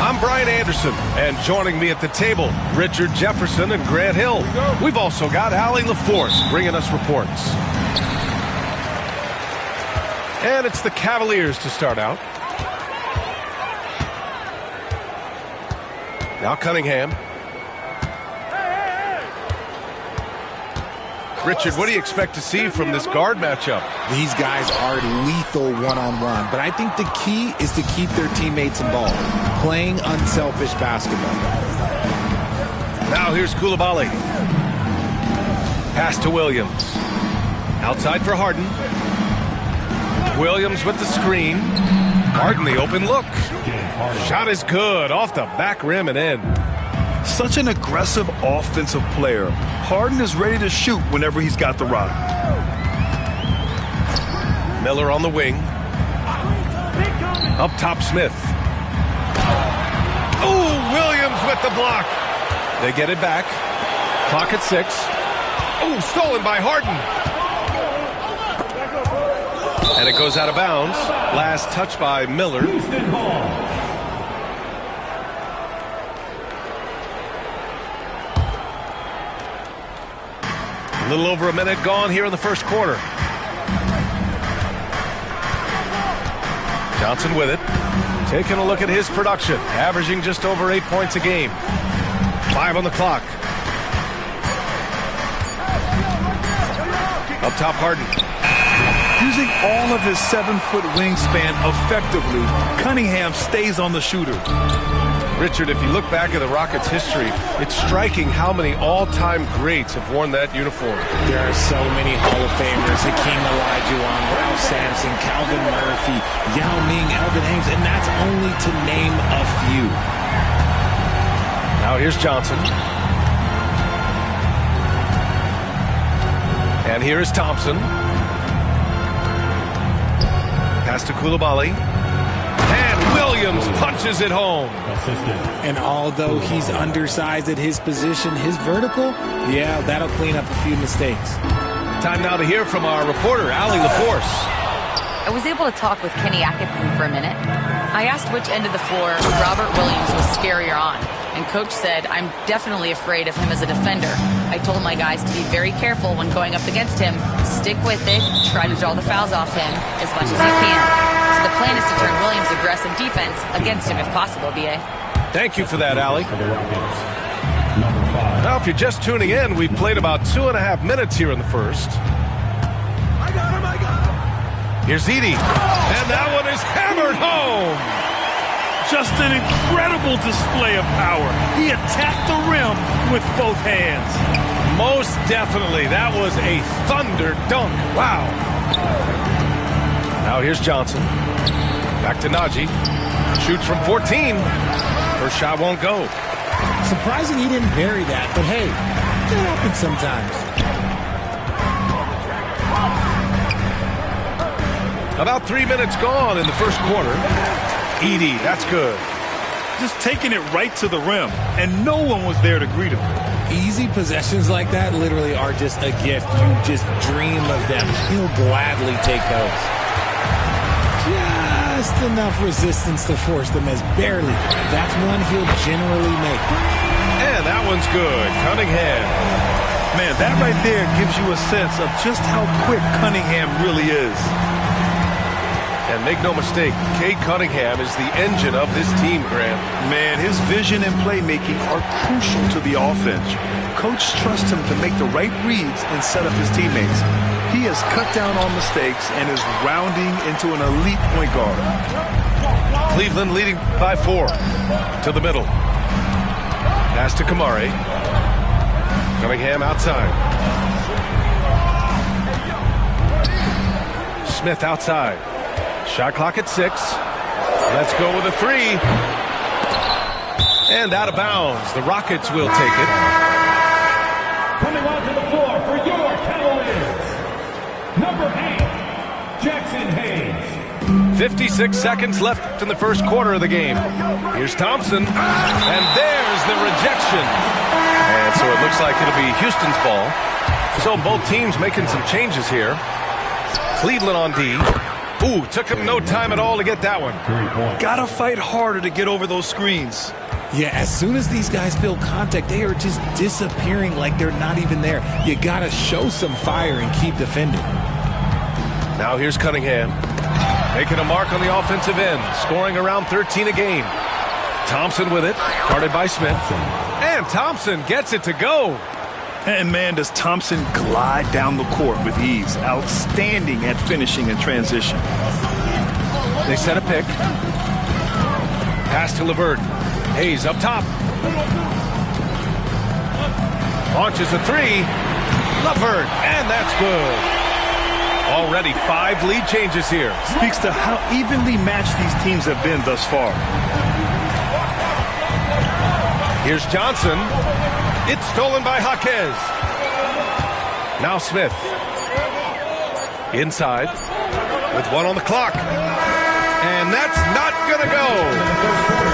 I'm Brian Anderson, and joining me at the table, Richard Jefferson and Grant Hill. We've also got Allie LaForce bringing us reports. And it's the Cavaliers to start out. Now Cunningham. Richard, what do you expect to see from this guard matchup? These guys are lethal one-on-one, but I think the key is to keep their teammates involved, playing unselfish basketball. Now here's Coulibaly. Pass to Williams. Outside for Harden. Williams with the screen. Harden the open look. Shot is good, off the back rim and in. Such an aggressive offensive player. Harden is ready to shoot whenever he's got the rock. Miller on the wing. Up top, Smith. Oh, Williams with the block. They get it back. Clock at 6. Oh, stolen by Harden. And it goes out of bounds. Last touch by Miller. A little over a minute gone here in the first quarter. Johnson with it. Taking a look at his production. Averaging just over 8 points a game. 5 on the clock. Up top, Harden. Using all of his 7-foot wingspan effectively, Cunningham stays on the shooter. Richard, if you look back at the Rockets' history, it's striking how many all-time greats have worn that uniform. There are so many Hall of Famers: Hakeem Olajuwon, Ralph Sampson, Calvin Murphy, Yao Ming, Elvin Hayes, and that's only to name a few. Now here's Johnson. And here is Thompson. Pass to Coulibaly. And Williams punches it home. And although he's undersized at his position, his vertical, yeah, that'll clean up a few mistakes. Time now to hear from our reporter, Allie LaForce. I was able to talk with Kenny Atkinson for a minute. I asked which end of the floor Robert Williams was scarier on, and Coach said, I'm definitely afraid of him as a defender. I told my guys to be very careful when going up against him, stick with it, try to draw the fouls off him as much as you can. So the plan is to turn Williams' aggressive defense against him if possible, B.A. Thank you for that, Allie. Now, if you're just tuning in, we've played about 2.5 minutes here in the first. Here's Edey. And that one is hammered home. Just an incredible display of power. He attacked the rim with both hands. Most definitely. That was a thunder dunk. Wow. Now here's Johnson. Back to Najee. Shoots from 14. First shot won't go. Surprising he didn't bury that, but hey, that happens sometimes. About 3 minutes gone in the first quarter. Edey, that's good. Just taking it right to the rim, and no one was there to greet him. Easy possessions like that literally are just a gift. You just dream of them. He'll gladly take those. just enough resistance to force the miss. Barely. That's one he'll generally make. And that one's good. Cunningham. Man, that right there gives you a sense of just how quick Cunningham really is. And make no mistake, Cade Cunningham is the engine of this team, Grant. Man, his vision and playmaking are crucial to the offense. Coach trusts him to make the right reads and set up his teammates. He has cut down on mistakes and is rounding into an elite point guard. Cleveland leading by 4 to the middle. Pass to Kamari. Cunningham outside. Smith outside. Shot clock at 6. Let's go with a 3. And out of bounds. The Rockets will take it. Coming onto the floor for your Cavaliers, number 8, Jackson Hayes. 56 seconds left in the first quarter of the game. Here's Thompson. And there's the rejection. And so it looks like it'll be Houston's ball. So both teams making some changes here. Cleveland on D. Ooh, took him no time at all to get that one. Gotta fight harder to get over those screens. Yeah, as soon as these guys feel contact, they are just disappearing like they're not even there. You gotta show some fire and keep defending. Now here's Cunningham. Making a mark on the offensive end. Scoring around 13 a game. Thompson with it. Guarded by Smith. And Thompson gets it to go. And man, does Thompson glide down the court with ease. Outstanding at finishing in transition. They set a pick. Pass to LeVert. Hayes up top. Launches a 3. LeVert, and that's good. Already 5 lead changes here. Speaks to how evenly matched these teams have been thus far. Here's Johnson. It's stolen by Jaquez. Now Smith. Inside with 1 on the clock. And that's not going to go.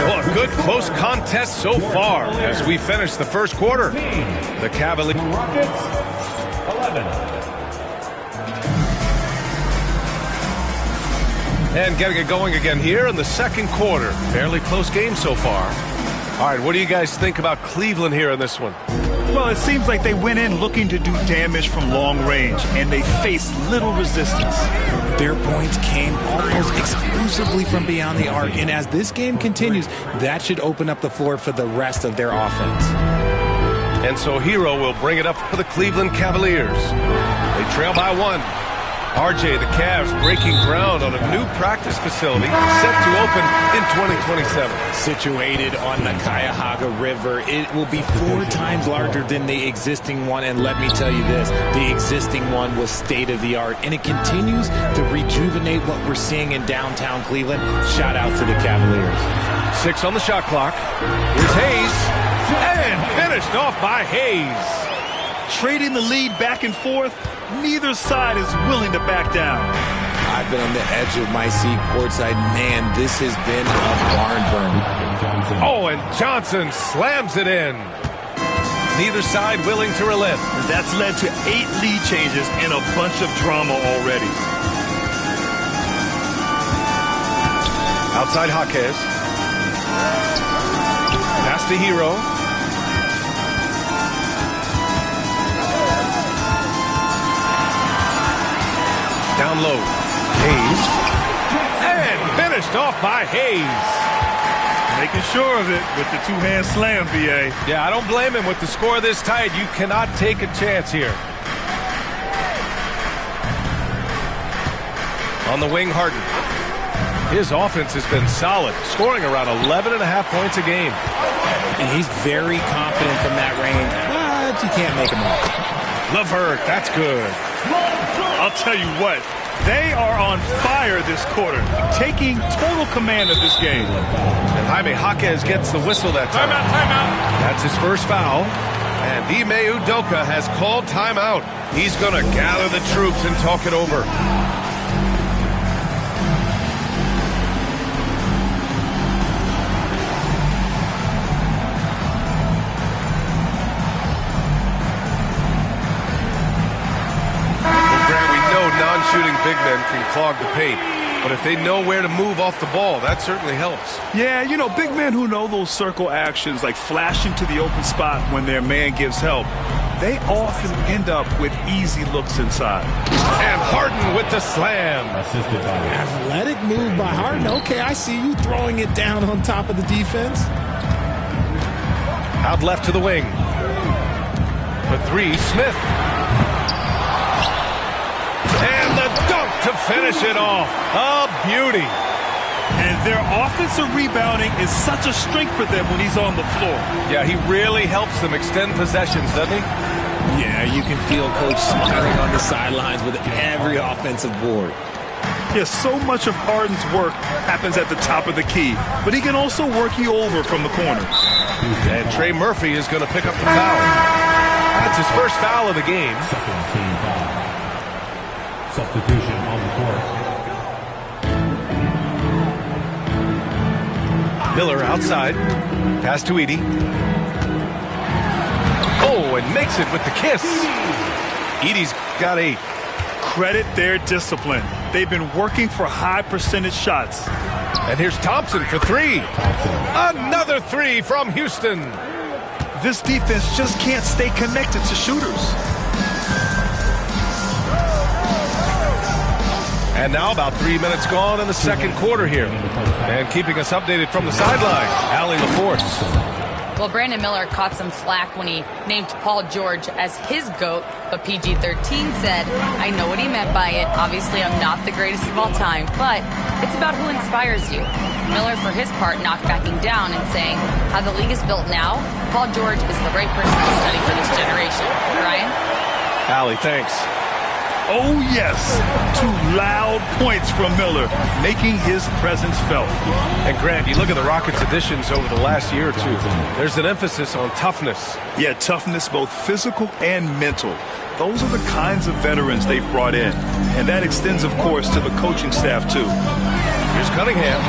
Well, a good close contest so far as we finish the first quarter. The Cavaliers. Rockets, 11. And getting it going again here in the second quarter. Fairly close game so far. All right, what do you guys think about Cleveland here in this one? Well, it seems like they went in looking to do damage from long range, and they faced little resistance. Their points came almost exclusively from beyond the arc, and as this game continues, that should open up the floor for the rest of their offense. And so Hero will bring it up for the Cleveland Cavaliers. They trail by 1. RJ, the Cavs breaking ground on a new practice facility set to open in 2027. Situated on the Cuyahoga River, it will be 4 times larger than the existing one. And let me tell you this, the existing one was state-of-the-art, and it continues to rejuvenate what we're seeing in downtown Cleveland. Shout out to the Cavaliers. 6 on the shot clock. Here's Hayes. And finished off by Hayes. Trading the lead back and forth, neither side is willing to back down. I've been on the edge of my seat courtside. Man, this has been a barn burner. Oh, and Johnson slams it in. Neither side willing to relent. That's led to 8 lead changes and a bunch of drama already. Outside Jaquez. Pass to Hero. Down low. Hayes. And finished off by Hayes. Making sure of it with the 2-hand slam, B.A. Yeah, I don't blame him. With the score this tight, you cannot take a chance here. On the wing, Harden. His offense has been solid, scoring around 11.5 points a game. And he's very confident from that range, but you can't make him off. LeVert, that's good. I'll tell you what, they are on fire this quarter, taking total command of this game. And Jaime Jaquez gets the whistle that time. Timeout. That's his first foul. And Ime Udoka has called timeout. He's going to gather the troops and talk it over. Non-shooting big men can clog the paint. But if they know where to move off the ball, that certainly helps. Yeah, you know, big men who know those circle actions, like flashing to the open spot when their man gives help, they often end up with easy looks inside. And Harden with the slam. Assisted by Athletic move by Harden. Okay, I see you throwing it down on top of the defense. Out left to the wing. For three, Smith. And the dunk to finish it off. A beauty. And their offensive rebounding is such a strength for them when he's on the floor. Yeah, he really helps them extend possessions, doesn't he? Yeah, you can feel Coach smiling on the sidelines with every offensive board. Yeah, so much of Harden's work happens at the top of the key, but he can also work you over from the corners. And Trey Murphy is going to pick up the foul. That's his first foul of the game. second team foul. Substitution on the court. Miller outside. Pass to Edey. Oh, and makes it with the kiss. Edey's got 8. Credit their discipline. They've been working for high percentage shots. And here's Thompson for 3. Another 3 from Houston. This defense just can't stay connected to shooters. And now about 3 minutes gone in the second quarter here. And keeping us updated from the sideline, Allie LaForce. Well, Brandon Miller caught some flack when he named Paul George as his GOAT, but PG-13 said, I know what he meant by it. Obviously, I'm not the greatest of all time, but it's about who inspires you. Miller, for his part, knocked backing down and saying, how the league is built now, Paul George is the right person to study for this generation. Ryan? Allie, thanks. Oh, yes. 2 loud points from Miller, making his presence felt. And Grant, you look at the Rockets' additions over the last year or two. There's an emphasis on toughness. Yeah, toughness, both physical and mental. Those are the kinds of veterans they've brought in. And that extends, of course, to the coaching staff, too. Here's Cunningham.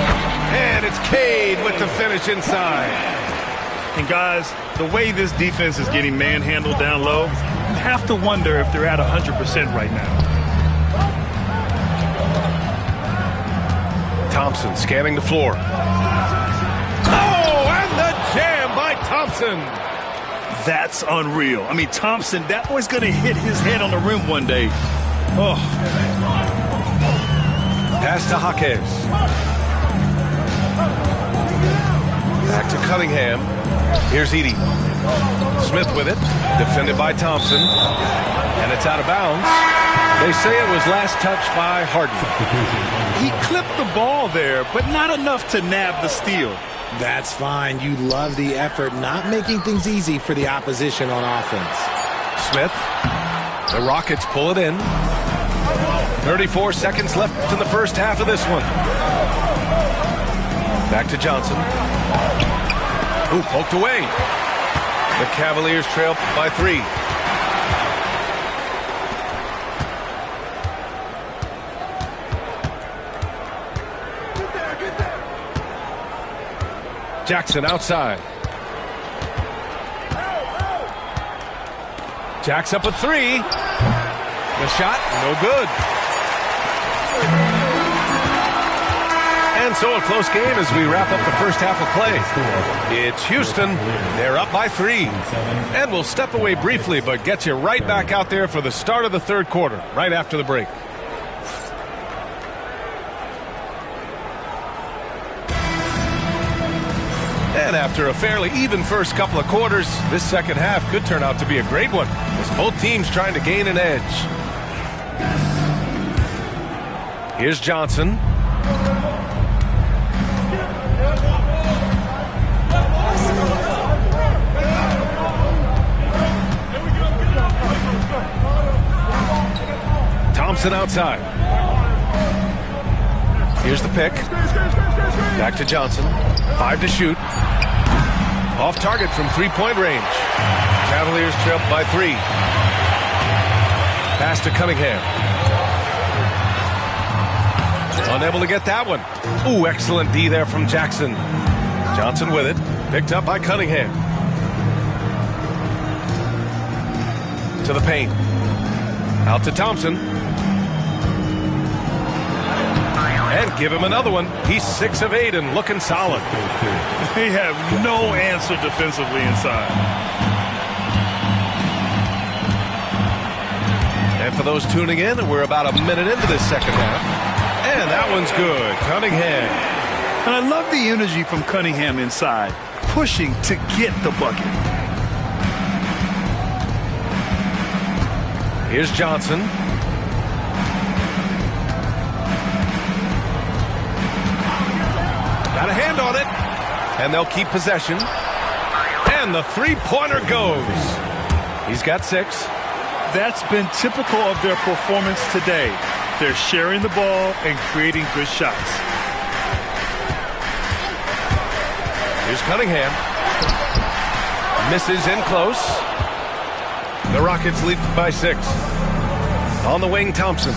And it's Cade with the finish inside. And guys, the way this defense is getting manhandled down low, you have to wonder if they're at 100% right now. Thompson scanning the floor. Oh, and the jam by Thompson. That's unreal. I mean, Thompson, that boy's going to hit his head on the rim one day. Oh. Pass to Jaquez. Back to Cunningham. Here's Edey. Smith with it. Defended by Thompson. And it's out of bounds. They say it was last touched by Harden. He clipped the ball there, but not enough to nab the steal. That's fine. You love the effort, not making things easy for the opposition on offense. Smith. The Rockets pull it in. 34 seconds left in the first half of this one. Back to Johnson. Ooh, poked away. The Cavaliers trail by 3. Jackson outside. Jack's up a 3. The shot, no good. And so a close game as we wrap up the first half of play. It's Houston. They're up by 3. And we'll step away briefly, but get you right back out there for the start of the third quarter, right after the break. And after a fairly even first couple of quarters, this second half could turn out to be a great one, as both teams trying to gain an edge. Here's Johnson. Thompson outside. Here's the pick. Back to Johnson. 5 to shoot. Off target from three-point range. Cavaliers trail by 3. Pass to Cunningham. Unable to get that one. Ooh, excellent D there from Jackson. Johnson with it. Picked up by Cunningham. To the paint. Out to Thompson. And And give him another one. He's 6 of 8 and looking solid. They have no answer defensively inside. And for those tuning in, we're about a minute into this second half. And that one's good. Cunningham. And I love the energy from Cunningham inside, pushing to get the bucket. Here's Johnson. Got a hand on it. And they'll keep possession. And the three-pointer goes. He's got 6. That's been typical of their performance today. They're sharing the ball and creating good shots. Here's Cunningham. Misses in close. The Rockets lead by 6. On the wing, Thompson.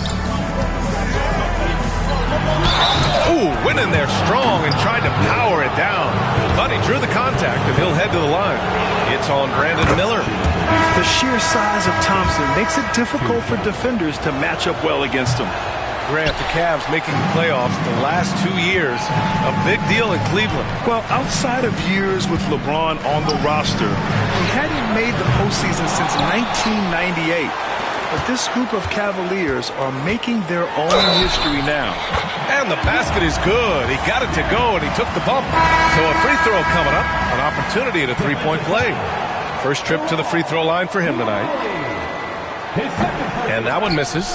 Ooh, went in there strong and tried to power it down. But he drew the contact, and he'll head to the line. It's on Brandon Miller. The sheer size of Thompson makes it difficult for defenders to match up well against him. Grant, the Cavs making the playoffs the last 2 years. A big deal in Cleveland. Well, outside of years with LeBron on the roster, he hadn't made the postseason since 1998. But this group of Cavaliers are making their own history now. And the basket is good. He got it to go, and he took the bump. So a free throw coming up. An opportunity at a three-point play. First trip to the free throw line for him tonight. And that one misses.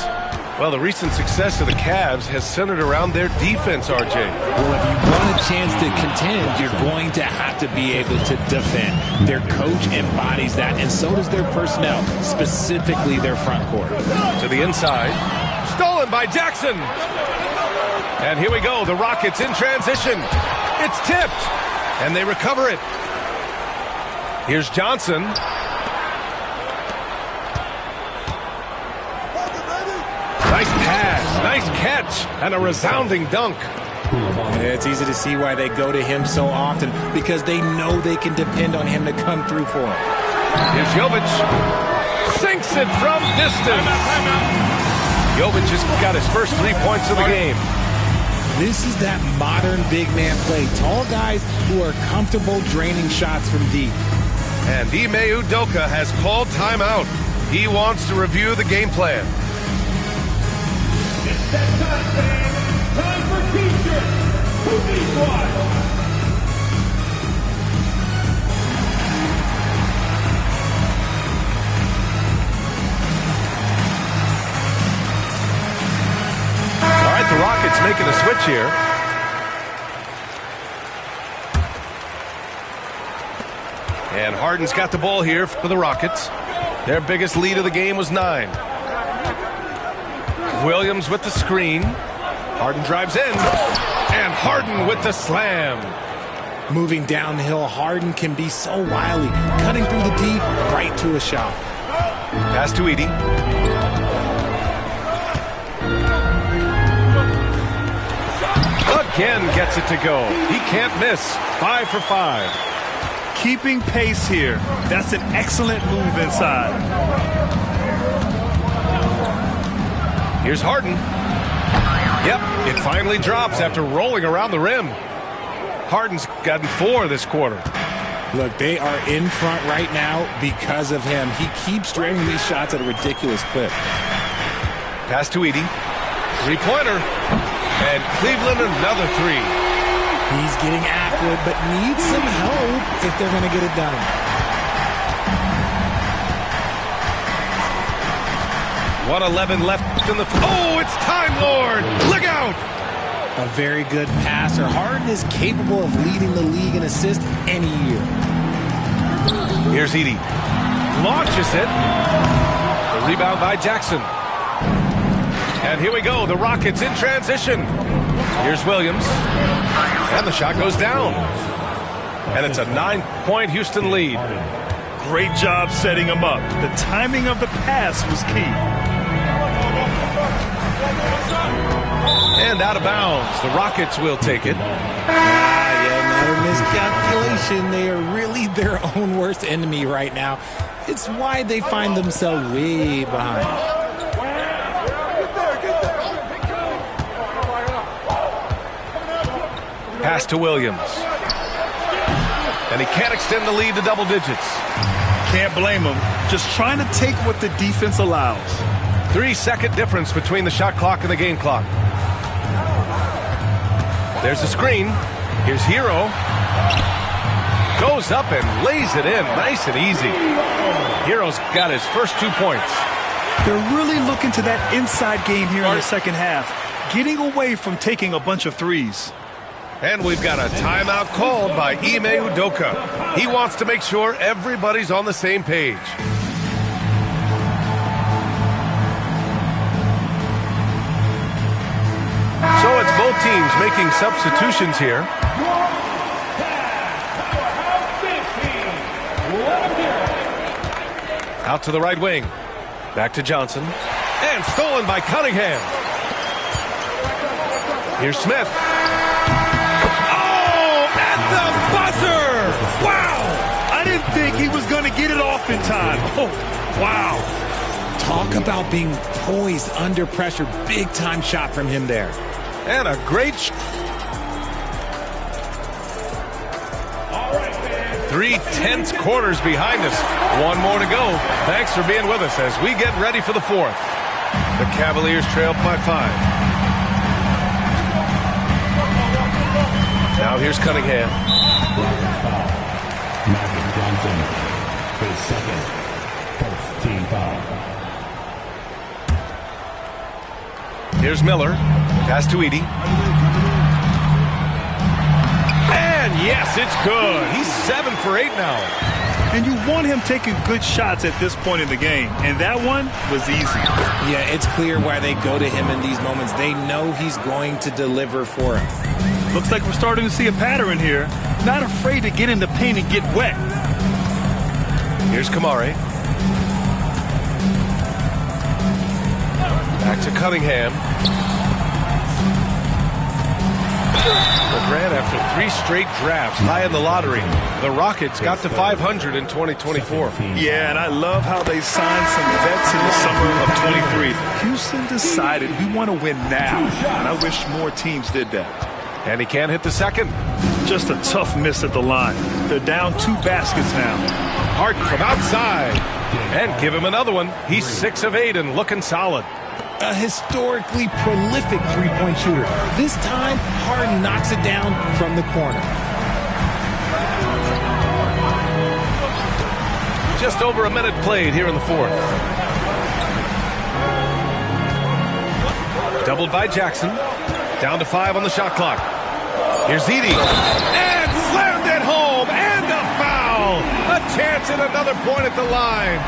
Well, the recent success of the Cavs has centered around their defense, RJ. Well, if you want a chance to contend, you're going to have to be able to defend. Their coach embodies that, and so does their personnel, specifically their front court. To the inside. Stolen by Jackson. And here we go. The Rockets in transition. It's tipped. And they recover it. Here's Johnson. Nice pass, nice catch, and a resounding dunk. It's easy to see why they go to him so often, because they know they can depend on him to come through for them. Here's Jovic. Sinks it from distance. Jovic just got his first 3 points of the game. This is that modern big man play. Tall guys who are comfortable draining shots from deep. And Ime Udoka has called timeout. He wants to review the game plan. It's that time, fans. Time for teachers. Who needs one? All right, the Rockets making a switch here. And Harden's got the ball here for the Rockets. Their biggest lead of the game was 9. Williams with the screen. Harden drives in. And Harden with the slam. Moving downhill, Harden can be so wily. Cutting through the deep, right to a shot. Pass to Edey. Again gets it to go. He can't miss. 5 for 5. Keeping pace here. That's an excellent move inside. Here's Harden. Yep, it finally drops after rolling around the rim. Harden's gotten 4 this quarter. Look, they are in front right now because of him. He keeps draining these shots at a ridiculous clip. Pass to Edey. Three-pointer. And Cleveland another 3. He's getting after it, but needs some help if they're going to get it done. 1:11 left in the... Oh, it's Time Lord! Look out! A very good passer. Harden is capable of leading the league in assists any year. Here's Edey. Launches it. The rebound by Jackson. And here we go. The Rockets in transition. Here's Williams. And the shot goes down. And it's a 9-point Houston lead. Great job setting him up. The timing of the pass was key. And out of bounds. The Rockets will take it. Another miscalculation. They are really their own worst enemy right now. It's why they find themselves way behind. Pass to Williams. And he can't extend the lead to double digits. Can't blame him. Just trying to take what the defense allows. 3-second difference between the shot clock and the game clock. There's a screen. Here's Hero. Goes up and lays it in. Nice and easy. Hero's got his first 2 points. They're really looking to that inside game here in the second half, getting away from taking a bunch of threes. And we've got a timeout called by Ime Udoka. He wants to make sure everybody's on the same page. So it's both teams making substitutions here. Out to the right wing. Back to Johnson. And stolen by Cunningham. Here's Smith. Oh, at the buzzer! Wow! I didn't think he was going to get it off in time. Oh, wow. Talk about being poised under pressure. Big time shot from him there. And a great 3 tense quarters behind us. One more to go. Thanks for being with us as we get ready for the fourth. The Cavaliers trail by 5. Now here's Cunningham. Magic Johnson, his second, first team foul. Here's Miller. Pass to Edey. And yes, it's good. He's 7 for 8 now. And you want him taking good shots at this point in the game. And that one was easy. Yeah, it's clear why they go to him in these moments. They know he's going to deliver for them. Looks like we're starting to see a pattern here. Not afraid to get in the paint and get wet. Here's Kamari. Back to Cunningham. LeGrand, after 3 straight drafts high in the lottery, the Rockets got to 500 in 2024. Yeah, and I love how they signed some vets in the summer of 23. Houston decided we want to win now, and I wish more teams did that. And he can't hit the second. Just a tough miss at the line. They're down 2 baskets now. Harden from outside. And give him another one. He's 6 of 8 and looking solid. A historically prolific three-point shooter. This time, Harden knocks it down from the corner. Just over a minute played here in the fourth. Doubled by Jackson. Down to 5 on the shot clock. Here's Edey. And slammed it home. And a foul. A chance at another point at the line.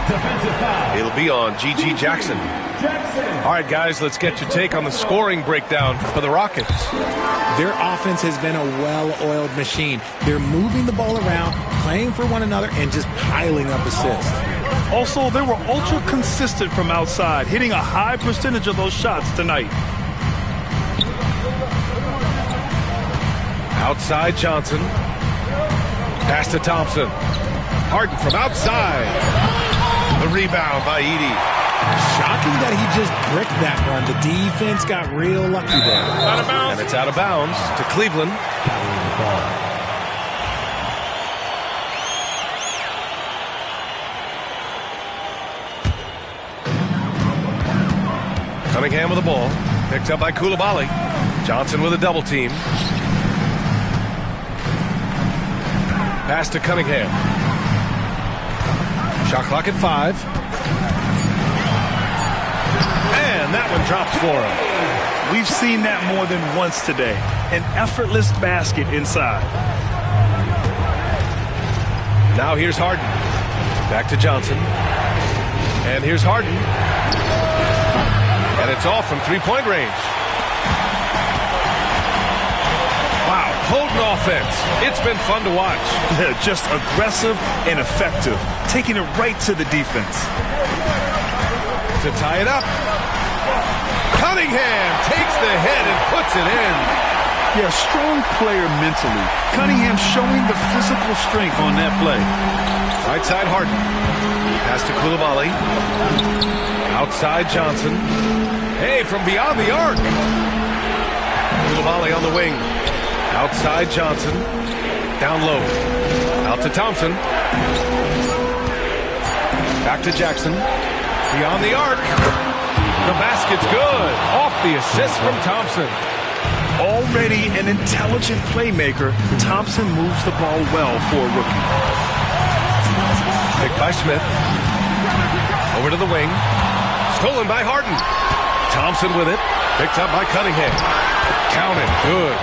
It'll be on G.G. Jackson. All right, guys, let's get your take on the scoring breakdown for the Rockets. Their offense has been a well-oiled machine. They're moving the ball around, playing for one another, and just piling up assists. Also, they were ultra consistent from outside, hitting a high percentage of those shots tonight. Outside Johnson. Pass to Thompson. Harden from outside. The rebound by Edey. Shocking that he just bricked that one. The defense got real lucky there. Out of bounds. And it's out of bounds to Cleveland. Cunningham with the ball. Picked up by Coulibaly. Johnson with a double team. Pass to Cunningham. Shot clock at 5. And that one drops for him. We've seen that more than once today. An effortless basket inside. Now here's Harden. Back to Johnson. And here's Harden. And it's off from 3-point range. Wow, potent offense. It's been fun to watch. Just aggressive and effective. Taking it right to the defense. To tie it up. Cunningham takes the hit and puts it in. Yeah, strong player mentally. Cunningham showing the physical strength on that play. Right side Harden. Pass to Coulibaly. Outside Johnson. Hey, from beyond the arc. Coulibaly on the wing. Outside Johnson. Down low. Out to Thompson. Back to Jackson. Beyond the arc. The basket's good. Off the assist from Thompson. Already an intelligent playmaker, Thompson moves the ball well for a rookie. Picked by Smith. Over to the wing. Stolen by Harden. Thompson with it. Picked up by Cunningham. Counted. Good.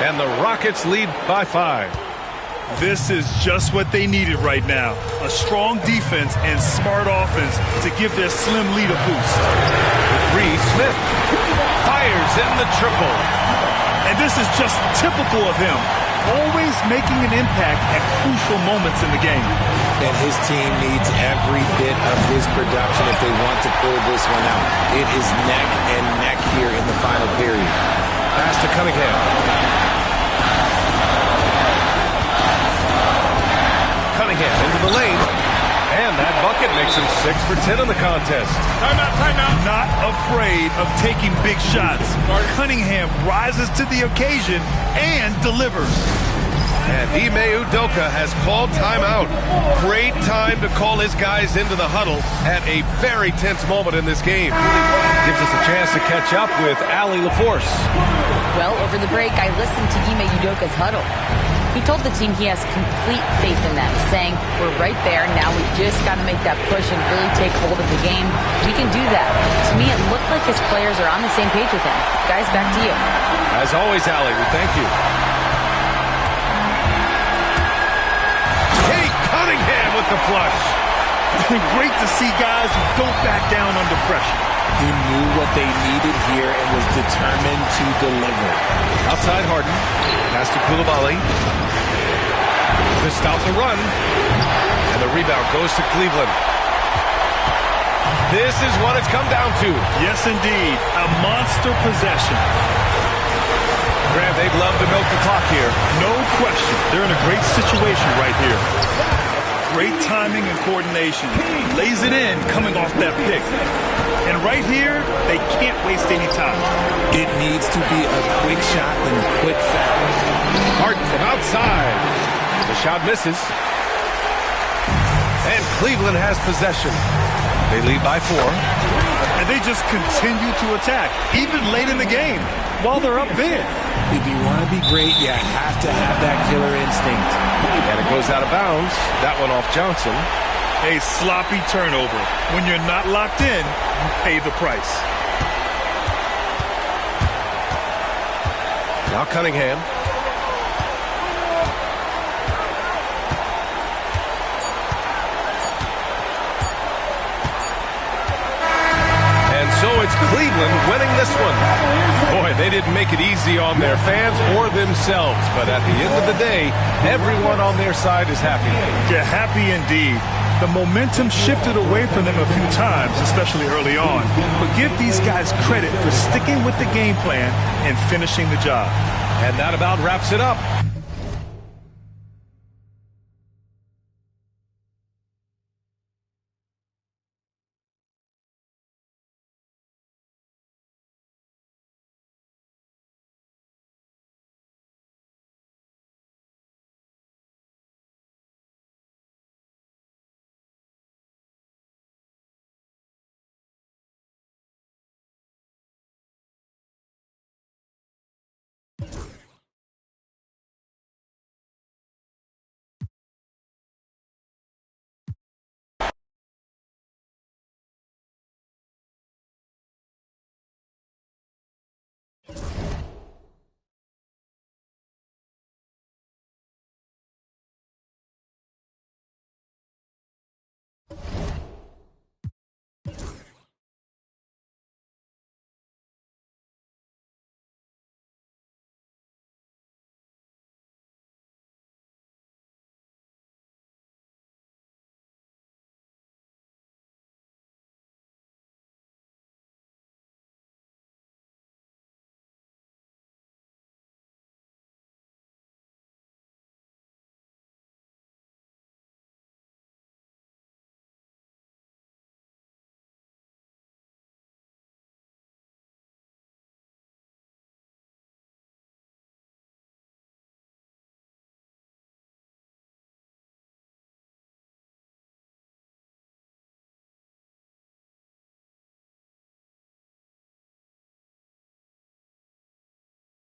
And the Rockets lead by 5. This is just what they needed right now. A strong defense and smart offense to give their slim lead a boost. The 3, Smith fires in the triple. And this is just typical of him. Always making an impact at crucial moments in the game. And his team needs every bit of his production if they want to pull this one out. It is neck and neck here in the final period. Pass to Cunningham. Cunningham into the lane. And that bucket makes him 6 for 10 in the contest. Timeout, timeout. Not afraid of taking big shots. Cunningham rises to the occasion and delivers. And Ime Udoka has called timeout. Great time to call his guys into the huddle at a very tense moment in this game. Gives us a chance to catch up with Allie LaForce. Well, over the break, I listened to Ime Udoka's huddle. He told the team he has complete faith in them, saying, we're right there, now we just got to make that push and really take hold of the game. We can do that. To me, it looked like his players are on the same page with him. Guys, back to you. As always, Allie, we thank you. Kate Cunningham with the flush. Great to see guys who don't back down under pressure. He knew what they needed here and was determined to deliver. Outside Harden. Pass to Coulibaly. To stop the run. And the rebound goes to Cleveland. This is what it's come down to. Yes, indeed. A monster possession. Graham, they'd love to milk the clock here. No question. They're in a great situation right here. Great timing and coordination. Lays it in coming off that pick. And right here, they can't waste any time. It needs to be a quick shot and a quick foul. Harden from outside. The shot misses. And Cleveland has possession. They lead by 4. And they just continue to attack, even late in the game, while they're up big. If you want to be great, you have to have that killer instinct. And it goes out of bounds. That one off Johnson. A sloppy turnover. When you're not locked in, you pay the price. Now Cunningham. And so it's Cleveland winning this one. Boy, they didn't make it easy on their fans or themselves. But at the end of the day, everyone on their side is happy. Yeah, happy indeed. The momentum shifted away from them a few times, especially early on. But give these guys credit for sticking with the game plan and finishing the job. And that about wraps it up.